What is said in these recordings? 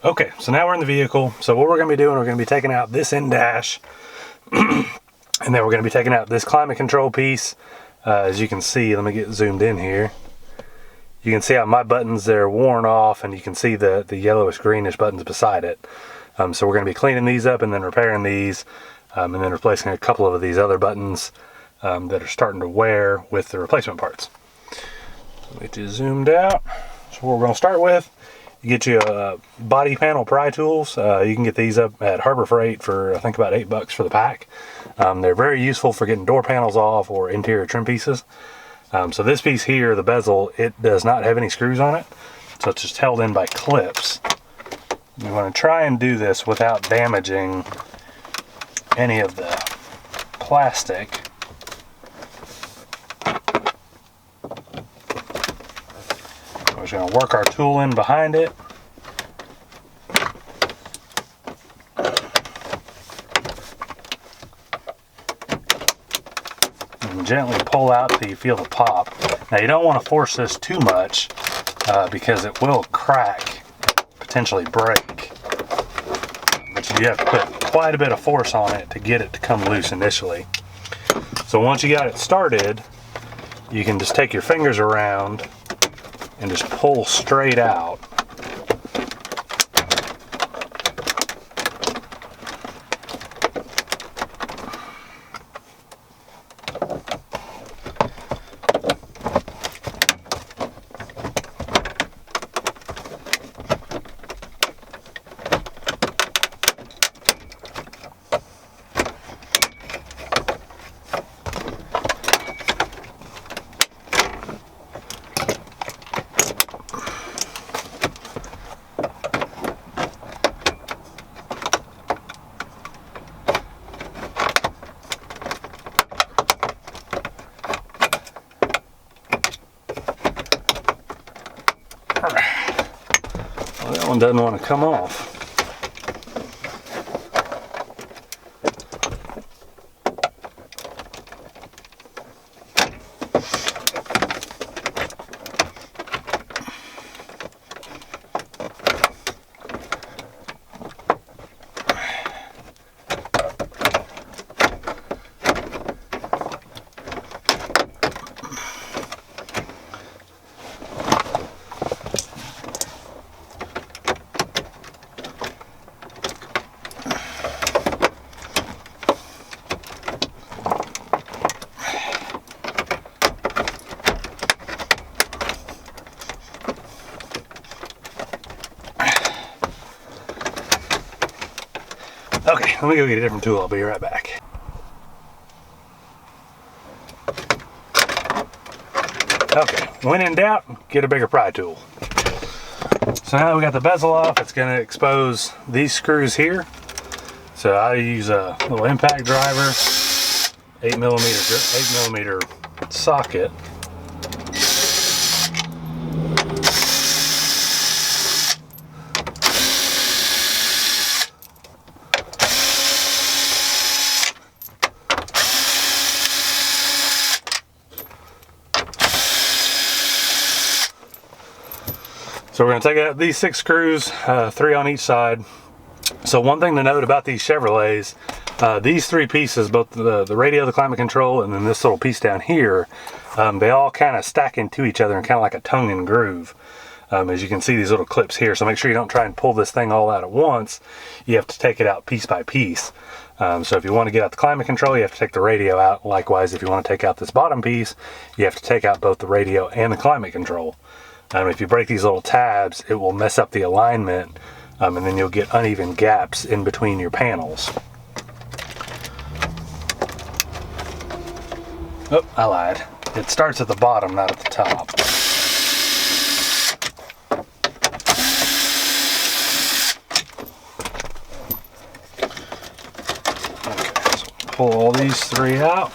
Okay, so now we're in the vehicle. So what we're going to be doing, we're going to be taking out this end dash, and then we're going to be taking out this climate control piece. As you can see, let me get zoomed in here. You can see how my buttons, they're worn off, and you can see the yellowish greenish buttons beside it. So we're going to be cleaning these up and then repairing these, and then replacing a couple of these other buttons that are starting to wear with the replacement parts. Let me get you zoomed out. So what we're going to start with, you get you a body panel pry tools. You can get these up at Harbor Freight for I think about $8 for the pack. They're very useful for getting door panels off or interior trim pieces. So this piece here, the bezel, it does not have any screws on it, so it's just held in by clips. You want to try and do this without damaging any of the plastic. We're just going to work our tool in behind it. And gently pull out till you feel the pop. Now you don't want to force this too much because it will crack, potentially break. But you have to put quite a bit of force on it to get it to come loose initially. So once you got it started, you can just take your fingers around and just pull straight out. Well, that one doesn't want to come off. Okay, let me go get a different tool. I'll be right back. Okay, when in doubt, get a bigger pry tool. So now that we got the bezel off, it's going to expose these screws here. So I use a little impact driver, 8mm socket. So we're going to take out these 6 screws, 3 on each side. So one thing to note about these Chevrolets, these 3 pieces, both the radio, the climate control, and then this little piece down here, they all kind of stack into each other and kind of like a tongue and groove. As you can see, these little clips here. So make sure you don't try and pull this thing all out at once. You have to take it out piece by piece. So if you want to get out the climate control, you have to take the radio out. Likewise, if you want to take out this bottom piece, you have to take out both the radio and the climate control. If you break these little tabs, it will mess up the alignment, and then you'll get uneven gaps in between your panels. Oh, I lied. It starts at the bottom, not at the top. Okay, so pull all these 3 out.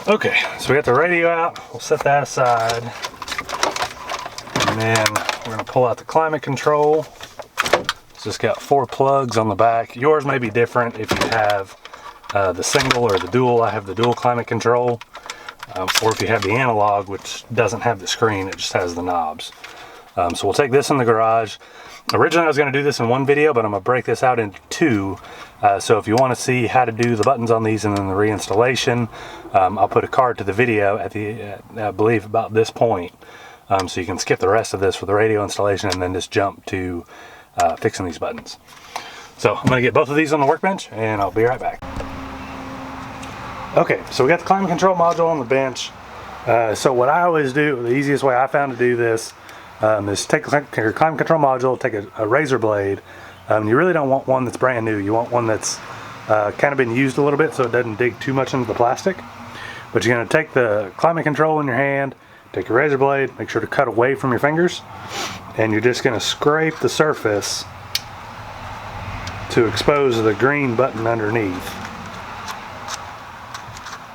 Okay, so we got the radio out. We'll set that aside. And then we're gonna pull out the climate control. It's just got 4 plugs on the back. Yours may be different if you have the single or the dual. I have the dual climate control. Or if you have the analog, which doesn't have the screen, it just has the knobs. So we'll take this in the garage. Originally I was going to do this in one video, but I'm going to break this out into 2. So if you want to see how to do the buttons on these and then the reinstallation, I'll put a card to the video at I believe about this point. So you can skip the rest of this for the radio installation and then just jump to fixing these buttons. So I'm going to get both of these on the workbench and I'll be right back. Okay, so we got the climate control module on the bench. So what I always do, the easiest way I found to do this, is take your climate control module, take a razor blade. You really don't want one that's brand new. You want one that's kind of been used a little bit so it doesn't dig too much into the plastic. But you're going to take the climate control in your hand, take your razor blade, make sure to cut away from your fingers, and you're just going to scrape the surface to expose the green button underneath.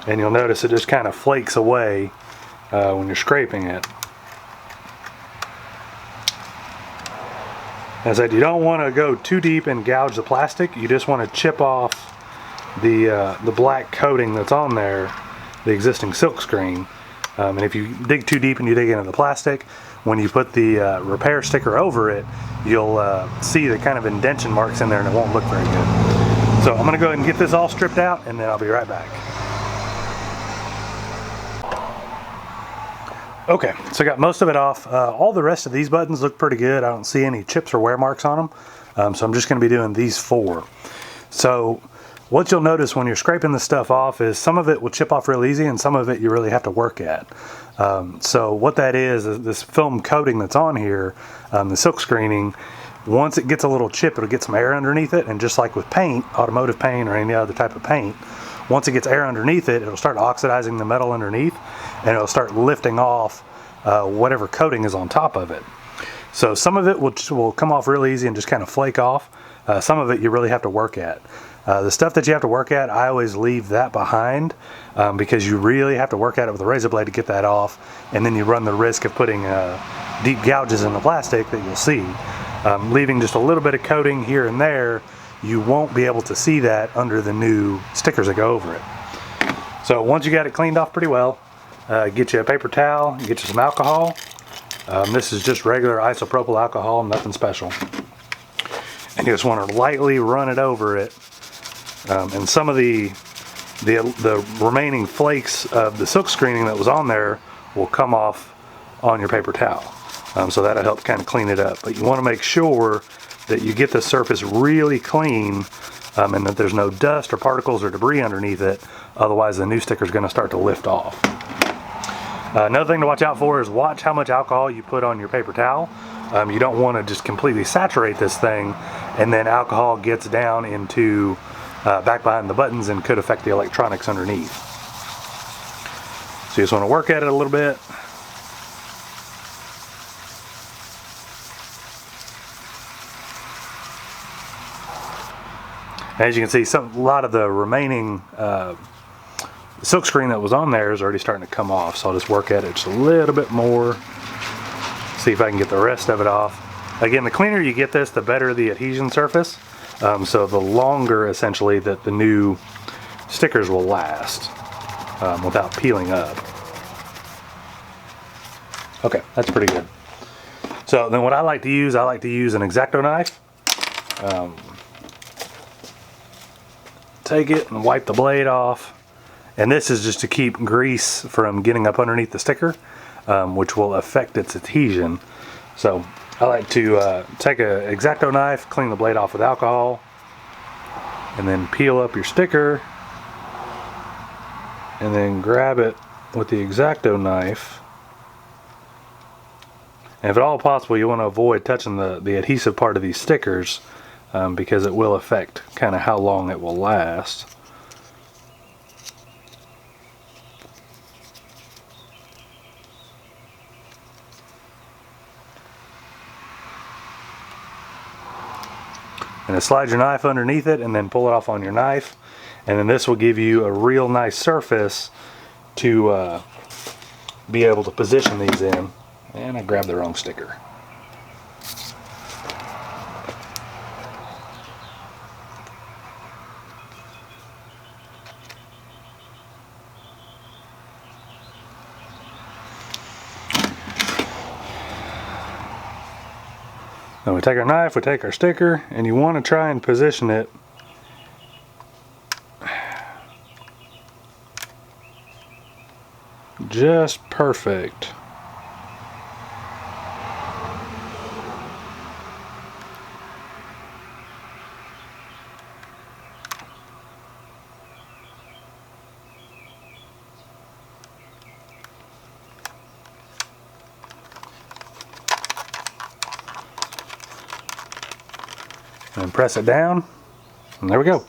And you'll notice it just kind of flakes away when you're scraping it. As I said, you don't want to go too deep and gouge the plastic. You just want to chip off the black coating that's on there, the existing silk screen. And if you dig too deep and you dig into the plastic, when you put the repair sticker over it, you'll see the kind of indentation marks in there and it won't look very good. So I'm going to go ahead and get this all stripped out and then I'll be right back. Okay, so I got most of it off. All the rest of these buttons look pretty good. I don't see any chips or wear marks on them. So I'm just going to be doing these 4. So what you'll notice when you're scraping this stuff off is some of it will chip off real easy and some of it you really have to work at. So what that is this film coating that's on here, the silk screening, once it gets a little chip, it'll get some air underneath it. And just like with paint, automotive paint or any other type of paint, once it gets air underneath it, it'll start oxidizing the metal underneath and it'll start lifting off whatever coating is on top of it. So some of it will come off real easy and just kind of flake off. Some of it you really have to work at. The stuff that you have to work at, I always leave that behind because you really have to work at it with a razor blade to get that off, and then you run the risk of putting deep gouges in the plastic that you'll see. Leaving just a little bit of coating here and there, you won't be able to see that under the new stickers that go over it. So once you got it cleaned off pretty well, get you a paper towel, get you some alcohol. This is just regular isopropyl alcohol, nothing special. And you just want to lightly run it over it. And some of the remaining flakes of the silk screening that was on there will come off on your paper towel. So that'll help kind of clean it up. But you want to make sure that you get the surface really clean and that there's no dust or particles or debris underneath it. Otherwise the new sticker is going to start to lift off. Another thing to watch out for is watch how much alcohol you put on your paper towel. You don't want to just completely saturate this thing and then alcohol gets down into back behind the buttons and could affect the electronics underneath. So you just want to work at it a little bit. As you can see, a lot of the remaining silk screen that was on there is already starting to come off. So I'll just work at it just a little bit more. See if I can get the rest of it off. Again, the cleaner you get this, the better the adhesion surface. So the longer, essentially, that the new stickers will last without peeling up. Okay, that's pretty good. So then what I like to use an X-Acto knife. Take it and wipe the blade off. And this is just to keep grease from getting up underneath the sticker, which will affect its adhesion. So I like to take an X-Acto knife, clean the blade off with alcohol, and then peel up your sticker, and then grab it with the X-Acto knife. And if at all possible, you want to avoid touching the adhesive part of these stickers because it will affect kind of how long it will last. And then slide your knife underneath it and then pull it off on your knife. And then this will give you a real nice surface to be able to position these in. And I grabbed the wrong sticker. Then we take our knife, we take our sticker, and you want to try and position it just perfect. And press it down, and there we go.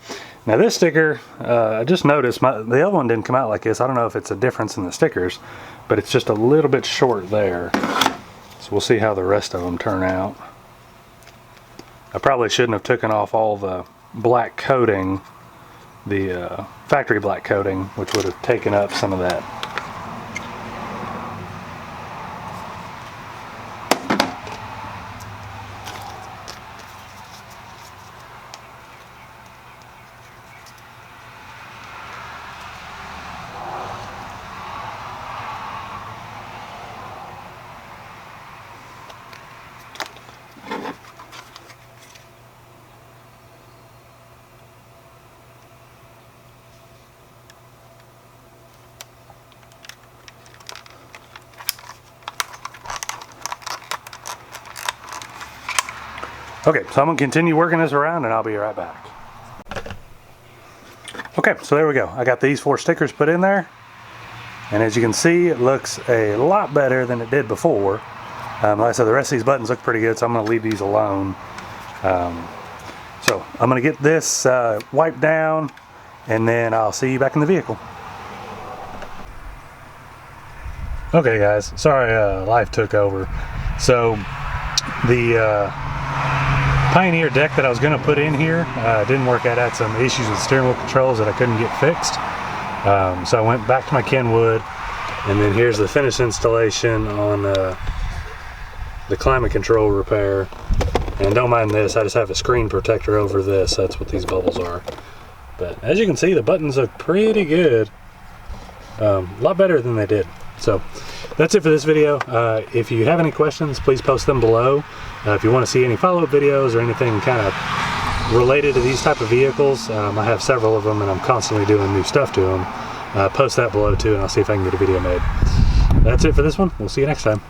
Now this sticker, I just noticed the other one didn't come out like this. I don't know if it's a difference in the stickers, but it's just a little bit short there. So we'll see how the rest of them turn out. I probably shouldn't have taken off all the black coating, the factory black coating, which would have taken up some of that. Okay, so I'm going to continue working this around and I'll be right back. Okay, so there we go. I got these 4 stickers put in there. And as you can see, it looks a lot better than it did before. Like I said, the rest of these buttons look pretty good, so I'm going to leave these alone. So I'm going to get this wiped down, and then I'll see you back in the vehicle. Okay guys, sorry life took over. So the Pioneer deck that I was going to put in here didn't work out. I had some issues with steering wheel controls that I couldn't get fixed. So I went back to my Kenwood, and then here's the finished installation on the climate control repair. And don't mind this, I just have a screen protector over this. That's what these bubbles are. But as you can see, the buttons look pretty good. A lot better than they did. So that's it for this video. If you have any questions, please post them below. If you want to see any follow-up videos or anything kind of related to these type of vehicles, I have several of them and I'm constantly doing new stuff to them. Post that below too, and I'll see if I can get a video made. That's it for this one. We'll see you next time.